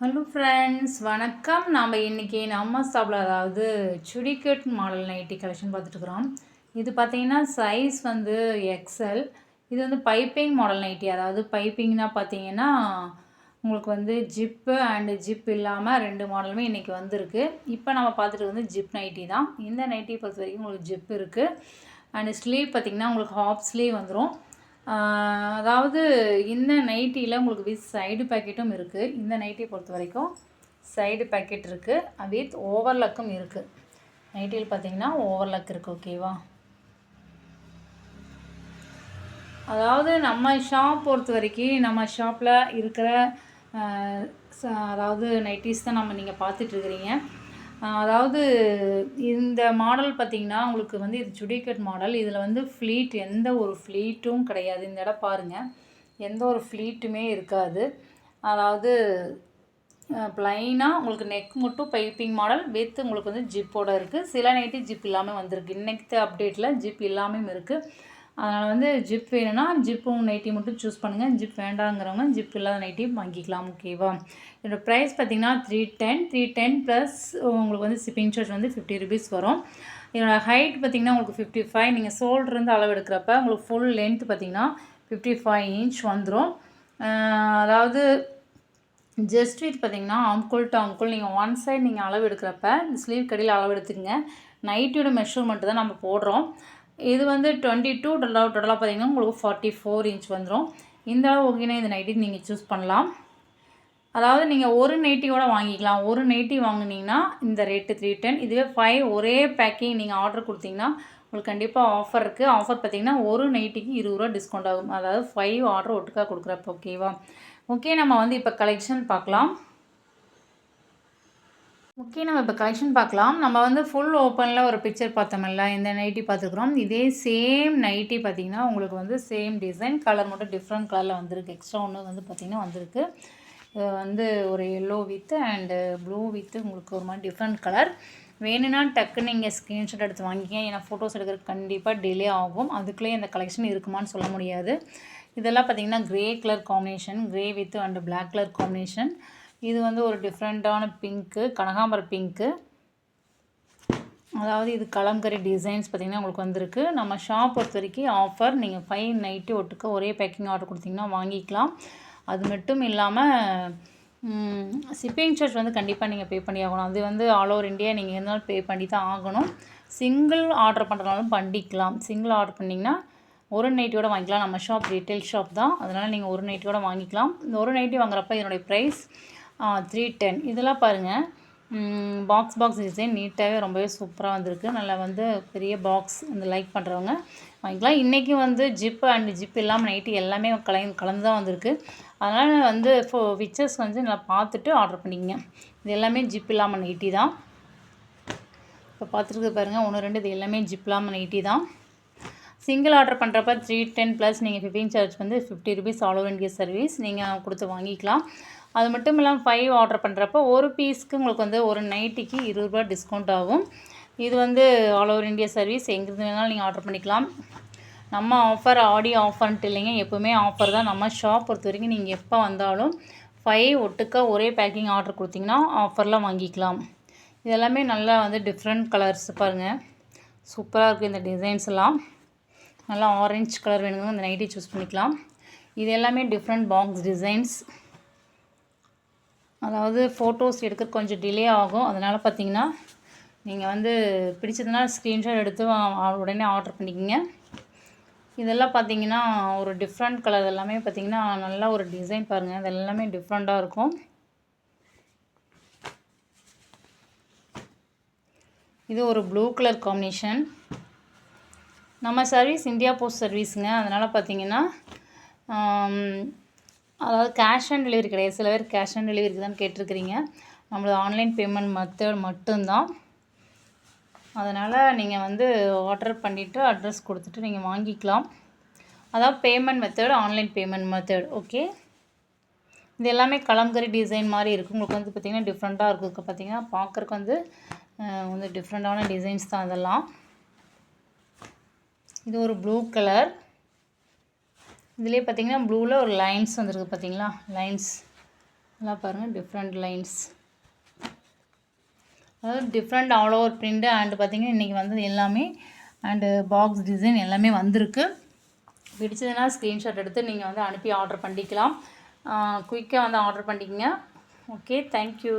Hello friends, வணக்கம். நாம் இன்றைக்கி நம்ம ஸ்டாப்பில் அதாவது சுடிகட் மாடல் நைட்டி கலெக்ஷன் பார்த்துட்ருக்குறோம். இது பார்த்தீங்கன்னா சைஸ் வந்து எக்ஸல். இது வந்து பைப்பிங் மாடல் நைட்டி. அதாவது பைப்பிங்னா பார்த்தீங்கன்னா உங்களுக்கு வந்து ஜிப்பு அண்டு ஜிப் இல்லாமல் 2 மாடலுமே இன்றைக்கி வந்திருக்கு. இப்போ நம்ம பார்த்துட்டு வந்து ஜிப் நைட்டி தான். இந்த நைட்டியை பொறுத்த வரைக்கும் உங்களுக்கு ஜிப் இருக்குது. அண்டு ஸ்லீவ் பார்த்திங்கன்னா உங்களுக்கு ஹாஃப் ஸ்லீவ் வந்துடும். அதாவது இந்த நைட்டியில் உங்களுக்கு வித் சைடு பேக்கெட்டும் இருக்குது. இந்த நைட்டியை பொறுத்த வரைக்கும் சைடு பேக்கெட் இருக்குது, வித் ஓவர்லக்கும் இருக்குது. நைட்டியில் பார்த்தீங்கன்னா ஓவர்லக் இருக்குது. ஓகேவா? அதாவது நம்ம ஷாப் பொறுத்த வரைக்கும் நம்ம ஷாப்பில் இருக்கிற அதாவது நைட்டிஸ் தான் நீங்கள் பார்த்துட்ருக்குறீங்க. அதாவது இந்த மாடல் பார்த்திங்கன்னா உங்களுக்கு வந்து இது சுடிகட் மாடல். இதில் வந்து ஃப்ளீட் எந்த ஒரு ஃப்ளீட்டும் கிடையாது. இந்த இடம் பாருங்கள், எந்த ஒரு ஃப்ளீட்டுமே இருக்காது. அதாவது ப்ளைனாக உங்களுக்கு நெக் மட்டும் பைப்பிங் மாடல் வித் உங்களுக்கு வந்து ஜிப்போடு இருக்குது. சில நைட்டி ஜிப் இல்லாமல் வந்திருக்கு. இன்றைக்கி அப்டேட்டில் ஜிப் இல்லாமல் இருக்குது. அதனால் வந்து ஜிப் வேணும்னா ஜிப்பும் நைட்டி மட்டும் சூஸ் பண்ணுங்கள். ஜிப் வேண்டாங்கிறவங்க ஜிப் இல்லாத நைட்டியும் வாங்கிக்கலாம். ஓகேவா? இதோட ப்ரைஸ் பார்த்திங்கன்னா 310 ப்ளஸ் உங்களுக்கு வந்து ஷிப்பிங் சார்ஜ் வந்து 50 ருபீஸ் வரும். இதோட ஹைட் பார்த்திங்கன்னா உங்களுக்கு 55. நீங்கள் ஷோல்டர்லேருந்து அளவு எடுக்கிறப்ப உங்களுக்கு ஃபுல் லென்த் பார்த்திங்கன்னா 55 இன்ச் வந்துடும். அதாவது ஜஸ்ட் இது பார்த்திங்கன்னா ஆம்குல் டு ஆம்குல் நீங்கள் ஒன் சைடு நீங்கள் அளவு எடுக்கிறப்ப இந்த ஸ்லீவ் கடியில் அளவு எடுத்துக்கங்க. நைட்டியோட மெஷர்மெண்ட்டு தான் நம்ம போடுறோம். இது வந்து 22 டோட்டலாக பார்த்திங்கன்னா உங்களுக்கு 44 இன்ச் வந்துடும். இந்த அளவு ஓகேனா இந்த நைட்டி நீங்கள் சூஸ் பண்ணலாம். அதாவது நீங்கள் ஒரு நைட்டியோட வாங்கிக்கலாம். ஒரு நைட்டி வாங்கினீங்கன்னா இந்த ரேட்டு 310. இதுவே 5 ஒரே பேக்கிங் நீங்கள் ஆர்டர் கொடுத்தீங்கன்னா உங்களுக்கு கண்டிப்பாக ஆஃபர் இருக்குது. ஆஃபர் பார்த்திங்கன்னா ஒரு நைட்டிக்கு 20 ரூபா டிஸ்கவுண்ட் ஆகும். அதாவது 5 ஆர்டர் ஒட்டுக்கா கொடுக்குறப்ப. ஓகேவா? ஓகே, நம்ம வந்து இப்போ கலெக்ஷன் பார்க்கலாம். நம்ம இப்போ கலெக்ஷன் பார்க்கலாம். நம்ம வந்து ஃபுல் ஓப்பனில் ஒரு பிக்சர் பார்த்தோம்ல, இந்த நைட்டி பார்த்துக்குறோம். இதே சேம் நைட்டி பார்த்திங்கன்னா உங்களுக்கு வந்து சேம் டிசைன், கலர் மட்டும் டிஃப்ரெண்ட் கலரில் வந்திருக்கு. எக்ஸ்ட்ரா ஒன்று வந்து பார்த்திங்கன்னா வந்திருக்கு. இது வந்து ஒரு yellow with and blue with உங்களுக்கு ஒரு மாதிரி டிஃப்ரெண்ட் கலர். வேணும்னா டக்குன்னு நீங்கள் ஸ்க்ரீன்ஷாட் எடுத்து வாங்கிக்க. ஏன்னா ஃபோட்டோஸ் எடுக்கிறதுக்கு கண்டிப்பாக டிலே ஆகும். அதுக்குள்ளேயே இந்த கலெக்ஷன் இருக்குமான்னு சொல்ல முடியாது. இதெல்லாம் பார்த்திங்கன்னா grey colour combination, grey with and black colour combination. இது வந்து ஒரு டிஃப்ரெண்ட்டான பிங்க்கு, கனகாம்பர பிங்க்கு. அதாவது இது கலம்கரி டிசைன்ஸ் பார்த்திங்கன்னா உங்களுக்கு வந்திருக்கு. நம்ம ஷாப் பொறுத்த வரைக்கும் ஆஃபர், நீங்கள் 5 நைட்டி ஒட்டுக்க ஒரே பேக்கிங் ஆர்டர் கொடுத்திங்கன்னா வாங்கிக்கலாம். அது மட்டும் இல்லாமல் ஷிப்பிங் சார்ஜ் வந்து கண்டிப்பாக நீங்கள் பே பண்ணி ஆகணும். அது வந்து ஆல் ஓவர் இந்தியா நீங்கள் இருந்தாலும் பே பண்ணி தான் ஆகணும். சிங்கிள் ஆர்டர் பண்ணுறனாலும் பண்ணிக்கலாம். சிங்கிள் ஆர்டர் பண்ணிங்கன்னா ஒரு நைட்டியோட வாங்கிக்கலாம். நம்ம ஷாப் ரீட்டைல் ஷாப் தான், அதனால் நீங்கள் ஒரு நைட்டியோட வாங்கிக்கலாம். இந்த ஒரு நைட்டி வாங்குறப்ப இதனுடைய ப்ரைஸ் 310. இதெல்லாம் பாருங்கள், பாக்ஸ் டிசைன் நீட்டாகவே ரொம்பவே சூப்பராக வந்திருக்கு. நல்லா வந்து பெரிய பாக்ஸ் இந்த லைக் பண்ணுறவங்க வாங்கிக்கலாம். இன்றைக்கி வந்து ஜிப் அண்ட் ஜிப் இல்லாமல் நைட்டி எல்லாமே கலந்து தான் வந்திருக்கு. அதனால் வந்து பிக்சர்ஸ் வந்து நல்லா பார்த்துட்டு ஆர்டர் பண்ணிக்கங்க. இது எல்லாமே ஜிப் இல்லாமல் நைட்டி தான். இப்போ பார்த்துருக்கு பாருங்கள், 1 2 இது எல்லாமே ஜிப் இல்லாமல் நைட்டி தான். சிங்கிள் ஆர்டர் பண்ணுறப்ப 310 ப்ளஸ் நீங்கள் ஷிப்பிங் சார்ஜ் வந்து 50 rupees all over India service நீங்கள் கொடுத்து வாங்கிக்கலாம். அது மட்டும் இல்லாமல் 5 ஆர்டர் பண்ணுறப்போ ஒரு பீஸ்க்கு உங்களுக்கு வந்து ஒரு நைட்டிக்கு 20 ரூபா டிஸ்கவுண்ட் ஆகும். இது வந்து ஆல் ஓவர் இந்தியா சர்வீஸ், எங்கேருந்து வேணாலும் நீங்கள் ஆர்டர் பண்ணிக்கலாம். நம்ம ஆஃபர் ஆடி ஆஃபர்ன்ட்டு இல்லைங்க, எப்போவுமே ஆஃபர் தான். நம்ம ஷாப் பொறுத்த வரைக்கும் நீங்கள் எப்போ வந்தாலும் 5 ஒட்டுக்கா ஒரே பேக்கிங் ஆர்டர் கொடுத்திங்கன்னா ஆஃபரில் வாங்கிக்கலாம். இதெல்லாமே நல்லா வந்து டிஃப்ரெண்ட் கலர்ஸ் பாருங்கள், சூப்பராக இருக்குது இந்த டிசைன்ஸ் எல்லாம். நல்லா ஆரஞ்சு கலர் வேணுங்க, இந்த நைட்டி சூஸ் பண்ணிக்கலாம். இது எல்லாமே டிஃப்ரெண்ட் பாக்ஸ் டிசைன்ஸ். அதாவது ஃபோட்டோஸ் எடுக்க கொஞ்சம் டிலே ஆகும். அதனால் பார்த்திங்கன்னா நீங்கள் வந்து பிடிச்சதுன்னா ஸ்க்ரீன்ஷாட் எடுத்து உடனே ஆர்டர் பண்ணிக்கோங்க. இதெல்லாம் பார்த்திங்கன்னா ஒரு டிஃப்ரெண்ட் கலர் எல்லாமே பார்த்திங்கன்னா நல்லா ஒரு டிசைன் பாருங்கள், இது எல்லாமே டிஃப்ரெண்ட்டாக இருக்கும். இது ஒரு ப்ளூ கலர் காம்பினேஷன். நம்ம சர்வீஸ் இந்தியா போஸ்ட் சர்வீஸுங்க, அதனால் பார்த்திங்கன்னா அதாவது கேஷ் ஆன் டெலிவரி கிடையாது. சில பேர் கேஷ் ஆன் டெலிவரி தான் கேட்டிருக்கிறீங்க. நம்மளது ஆன்லைன் பேமெண்ட் மெத்தட் மட்டும்தான். அதனால் நீங்கள் வந்து ஆர்டர் பண்ணிவிட்டு அட்ரஸ் கொடுத்துட்டு நீங்கள் வாங்கிக்கலாம். அதாவது payment method, online payment method. Okay, இது எல்லாமே கலம்கரி டிசைன் மாதிரி இருக்குது. உங்களுக்கு வந்து பார்த்திங்கன்னா டிஃப்ரெண்ட்டாக இருக்குது. பார்த்திங்கன்னா பார்க்குறக்கு வந்து டிஃப்ரெண்ட்டான டிசைன்ஸ் தான் இதெல்லாம். இது ஒரு ப்ளூ கலர். இதுலேயே பார்த்திங்கன்னா ப்ளூவில் ஒரு லைன்ஸ் வந்துருக்கு, பார்த்திங்களா லைன்ஸ். நல்லா பாருங்கள் டிஃப்ரெண்ட் லைன்ஸ், அதாவது different all over print. And பார்த்திங்கன்னா இன்றைக்கி வந்தது எல்லாமே அண்டு பாக்ஸ் டிசைன் எல்லாமே வந்திருக்கு. பிடிச்சதுன்னா ஸ்க்ரீன்ஷாட் எடுத்து நீங்கள் வந்து அனுப்பி ஆர்டர் பண்ணிக்கலாம். குயிக்காக வந்து ஆர்டர் பண்ணிக்கங்க. Okay, thank you.